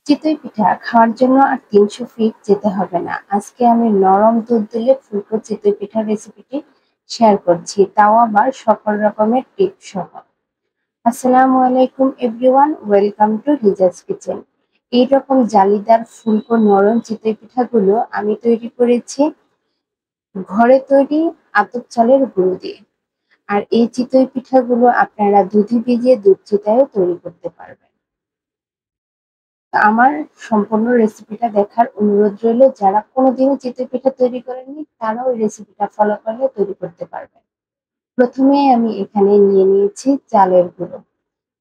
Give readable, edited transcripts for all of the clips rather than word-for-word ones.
চিতই পিঠা খাওয়ার জন্য আর ৩০০ ফিট যেতে হবে না। আজকে আমি নরম দুধ দিলে ফুলকো চিতই পিঠার রেসিপিটি শেয়ার করছি, তাও আবার সকল রকমের টিপ সহ। আসসালামু আলাইকুম everyone, welcome to Liza's kitchen. এইরকম জালিদার ফুলকো নরম চিতই পিঠাগুলো আমি তৈরি করেছি ঘরে তৈরি আতপ চালের গুঁড়ো দিয়ে। আর এই চিতই পিঠাগুলো আপনারা দুধে ভিজিয়ে দুধ চিতায়ও তৈরি করতে পারবেন। আমার সম্পূর্ণ রেসিপিটা দেখার অনুরোধ রইল। যারা কোনোদিনও চিতই পিঠা তৈরি করেননি তারাও এই রেসিপিটা ফলো করলে তৈরি করতে পারবেন। প্রথমে আমি এখানে নিয়ে নিয়েছি চালের গুঁড়ো।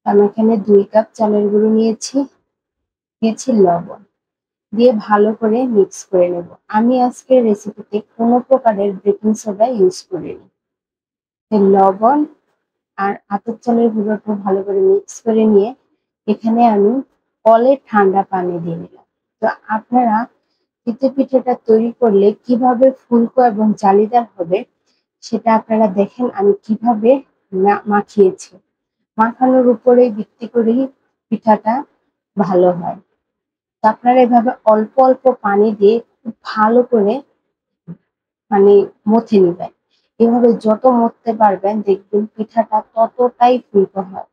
আমি এখানে 2 কাপ চালের গুঁড়ো নিয়েছি লবণ দিয়ে ভালো করে মিক্স করে নেব। আমি আজকের রেসিপিতে কোনো প্রকারের বেকিং সোডা ইউজ করিনি। লবণ আর আতপ চালের গুঁড়োটা ভালো করে মিক্স করে নিয়ে এখানে আমি কলের ঠান্ডা পানি দিয়ে নিলাম। তো আপনারা চিতই পিঠাটা তৈরি করলে কিভাবে ফুলকো এবং জালিদার হবে সেটা আপনারা দেখেন আমি কিভাবে মাখিয়েছি। মাখানোর উপরে ভিত্তি করেই পিঠাটা ভালো হয়। তো আপনারা এভাবে অল্প অল্প পানি দিয়ে খুব ভালো করে মথে নিবেন। এভাবে যত মথতে পারবেন দেখবেন পিঠাটা ততটাই ফুলকো হয়।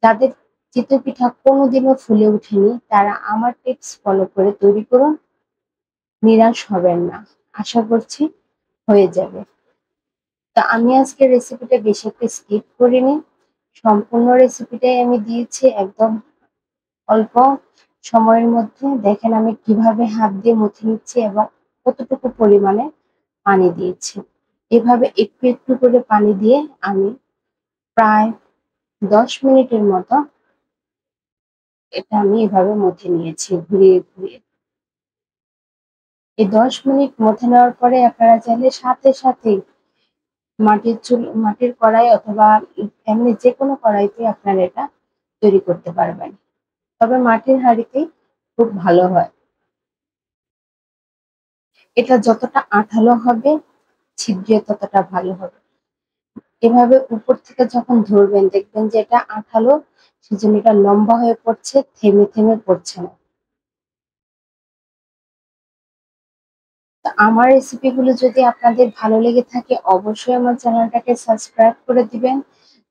যাদের চিতই পিঠা কোনোদিনও ফুলে ওঠেনি তারা আমার টিপস ফলো করে তৈরি করুন, নিরাশ হবেন না। আশা করছি হয়ে যাবে। তা আমি আজকে রেসিপিটা বেশি একটা স্কিপ করিনি। সম্পূর্ণ রেসিপিটাই আমি দিয়েছি একদম অল্প সময়ের মধ্যে। দেখেন আমি কিভাবে হাত দিয়ে মুছে নিচ্ছি এবং কতটুকু পরিমাণে পানি দিয়েছি। এভাবে একটু একটু করে পানি দিয়ে আমি প্রায় 10 মিনিটের মতো এটা আমি এভাবে মুছে নিয়েছি ঘুরিয়ে ঘুরিয়ে। এই 10 মিনিট মথে নেওয়ার পরে আপনারা চাইলে সাথে সাথেই মাটির কড়াই অথবা এমনি যেকোনো কড়াইতে আপনারা এটা তৈরি করতে পারবেন। তবে মাটির হাঁড়িতেই খুব ভালো হয়। এটা যতটা আঠালো হবে ছিদ্রে ততটা ভালো হবে। এভাবে উপর থেকে যখন ধরবেন দেখবেন যে এটা আঠালো, সেজন্য এটা লম্বা হয়ে পড়ছে, থেমে থেমে পড়ছে না। তো আমার রেসিপিগুলো যদি আপনাদের ভালো লেগে থাকে অবশ্যই আমার চ্যানেলটাকে সাবস্ক্রাইব করে দিবেন।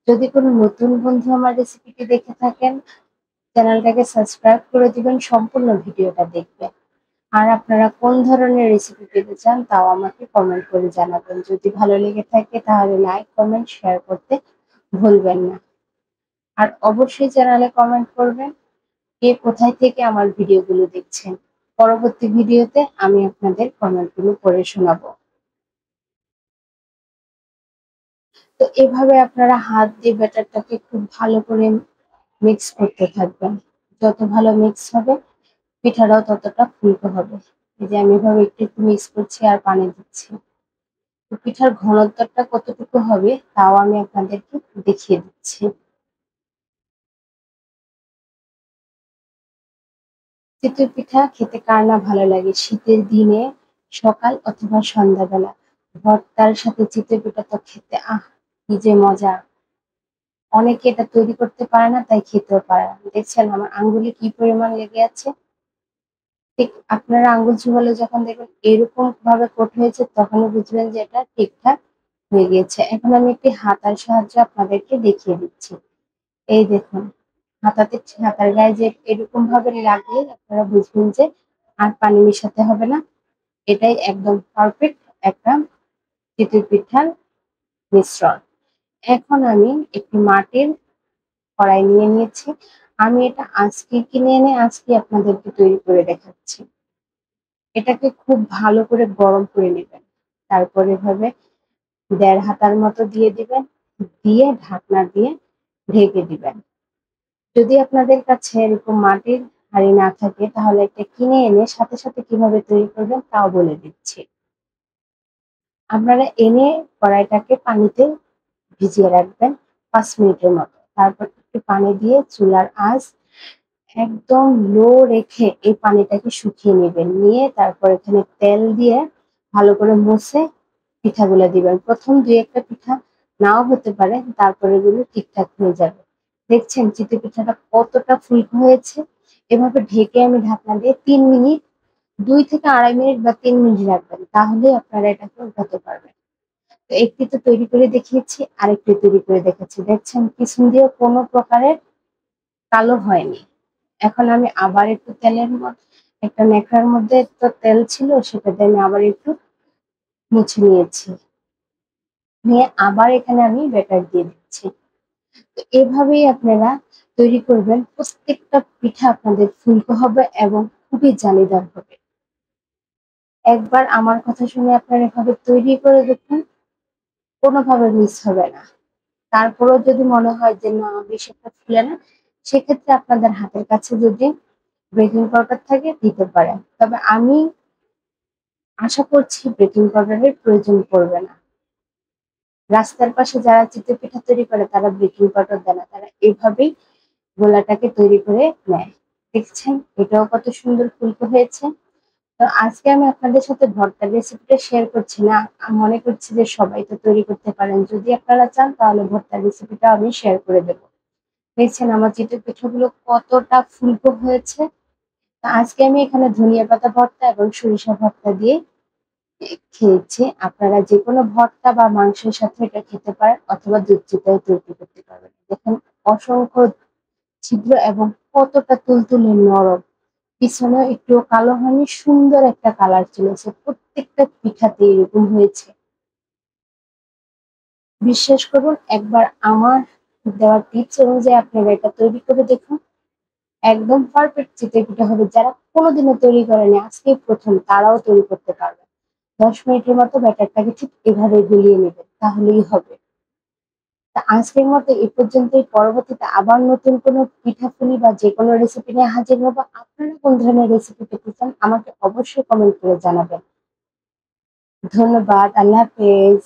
যদি কোনো নতুন বন্ধু আমার রেসিপিটি দেখে থাকেন চ্যানেলটাকে সাবস্ক্রাইব করে দিবেন, সম্পূর্ণ ভিডিওটা দেখবেন। আর আপনারা কোন ধরনের রেসিপি পেতে চান তাও আমাকে কমেন্ট করে জানাবেন। যদি ভালো লেগে থাকে তাহলে লাইক, কমেন্ট, শেয়ার করতে ভুলবেন না। আর অবশ্যই চ্যানেলে কমেন্ট করবেন কে কোথায় থেকে আমার ভিডিওগুলো দেখছেন। পরবর্তী ভিডিওতে আমি আপনাদের কমেন্টগুলো পড়ে শোনাবো। তো এভাবে আপনারা হাত দিয়ে ব্যাটারটাকে খুব ভালো করে মিক্স করতে থাকবেন। যত ভালো মিক্স হবে পিঠাটাও ততটা ফুলকো হবে। এই যে আমি এভাবে একটু একটু মিক্স করছি আর পানি দিচ্ছি। তো পিঠার ঘনত্বটা কতটুকু হবে তাও আমি আপনাদেরকে দেখিয়ে দিচ্ছি। চিতই পিঠা খেতে কার না ভালো লাগে শীতের দিনে সকাল অথবা সন্ধ্যাবেলা ভর্তার সাথে চিতই পিঠা তো খেতে কি যে মজা। অনেকে এটা তৈরি করতে পারে না তাই খেতেও পারে না। দেখছেন আমার আঙ্গুলে কি পরিমাণ লেগে আছে। ঠিক আপনারা আঙ্গুল চুবালে যখন দেখবেন এরকম ভাবে কোট হয়েছে তখনই বুঝবেন যে এটা ঠিকঠাক হয়ে গিয়েছে। এখন আমি একটি হাতার সাহায্যে আপনাদেরকে দেখিয়ে দিচ্ছি। এই দেখুন হাতার গায়ে যে এরকম ভাবে লাগলে আপনারা বুঝবেন যে আর পানি মেশাতে হবে না। এটাই একদম পারফেক্ট একটা চিতই পিঠার মিশ্রণ। এখন আমি একটি মাটির কড়াই নিয়ে নিয়েছি। আমি এটা আজকে কিনে এনে আজকে আপনাদেরকে তৈরি করে দেখাচ্ছি। এটাকে খুব ভালো করে গরম করে নেবেন। তারপর এভাবে 1.5 হাতার মতো দিয়ে দিবেন, দিয়ে ঢাকনা দিয়ে ঢেকে দিবেন। যদি আপনাদের কাছে এরকম মাটির হাঁড়ি না থাকে তাহলে একটা কিনে এনে সাথে সাথে কিভাবে তৈরি করবেন তাও বলে দিচ্ছি। আপনারা এনে কড়াইটাকে পানিতে ভিজিয়ে রাখবেন 5 মিনিটের মতো। তারপর একটু পানি দিয়ে চুলার আঁচ একদম লো রেখে এই পানিটাকে শুকিয়ে নেবেন। নিয়ে তারপর এখানে তেল দিয়ে ভালো করে মুছে পিঠাগুলো দিবেন। প্রথম 2-1টা পিঠা নাও হতে পারে, তারপরে এগুলো ঠিকঠাক হয়ে যাবে। দেখছেন চিতই পিঠাটা কতটা ফুলকো হয়েছে। এভাবে ঢেকে আমি ঢাকনা দিয়ে ৩ মিনিট ২ থেকে ২.৫ মিনিট বা ৩ মিনিট রাখবেন। তাহলেই আপনারা এটাকে উঠাতে পারবেন। তো একটি তো তৈরি করে দেখিয়েছি, আরেকটি তৈরি করে দেখাচ্ছি। দেখছেন পিছন দিয়ে কোনো প্রকারের কালো হয়নি। এখন আমি আবার একটু একটা ন্যাকড়ার মধ্যে তো তেল ছিল, সেটা দিয়ে আমি আবার একটু মুছে নিয়েছি। নিয়ে আবার এখানে আমি ব্যাটার দিয়ে দিচ্ছি। তো এভাবেই আপনারা তৈরি করবেন। প্রত্যেকটা পিঠা আপনাদের ফুলকো হবে এবং খুবই জালিদার হবে। একবার আমার কথা শুনে আপনারা এভাবে তৈরি করে দেখুন, কোনোভাবে মিস হবে না। তারপরেও যদি মনে হয় যে না বেশি একটা ফুলে না, সেক্ষেত্রে আপনাদের হাতের কাছে যদি বেকিং পাউডার থাকে দিতে পারেন। তবে আমি আশা করছি বেকিং পাউডারের প্রয়োজন পড়বে না। রাস্তার পাশে যারা চিতই পিঠা তৈরি করে তারা বেকিং পাউডার দেয় না। তারা এভাবেই গোলাটাকে তৈরি করে নেয়। দেখছেন এটাও কত সুন্দর ফুলকো হয়েছে। তো আজকে আমি আপনাদের সাথে ভর্তার রেসিপিটা শেয়ার করছি না। আমি মনে করছি যে সবাই তো তৈরি করতে পারেন। যদি আপনারা চান তাহলে ভর্তার রেসিপিটা আমি শেয়ার করে দেব। দেখছেন আমার চিতই পিঠাগুলো কতটা ফুলকো হয়েছে। তো আজকে আমি এখানে ধনিয়া পাতা ভর্তা এবং সরিষা ভর্তা দিয়ে খেয়েছি। আপনারা যেকোনো ভর্তা বা মাংসের সাথে এটা খেতে পারেন অথবা দুধ চিটাও তৈরি করতে পারবেন। দেখেন অসংখ্য ছিদ্র এবং কতটা তুলতুলে নরম। পিছনেও একটুও কালো হয়নি, সুন্দর একটা কালার চলেছে। প্রত্যেকটা পিঠাতে এরকম হয়েছে। বিশ্বাস করুন একবার আমার দেওয়া টিপস অনুযায়ী আপনারা এটা তৈরি করে দেখুন। একদম পারফেক্ট চিতই পিঠা হবে। যারা কোনোদিনও তৈরি করেনি আজকেই ১ম তারাও তৈরি করতে পারবে। ১০ মিনিটের মতো ব্যাটারটাকে ঠিক এভাবে গুলিয়ে নেবেন তাহলেই হবে। তা আজকের মতো এ পর্যন্তই। পরবর্তীতে আবার নতুন কোনো পিঠাপুলি বা যেকোনো রেসিপি নিয়ে হাজির হব। আপনারা কোন ধরনের রেসিপি পেতে চান আমাকে অবশ্যই কমেন্ট করে জানাবেন। ধন্যবাদ। আল্লাহ হাফেজ।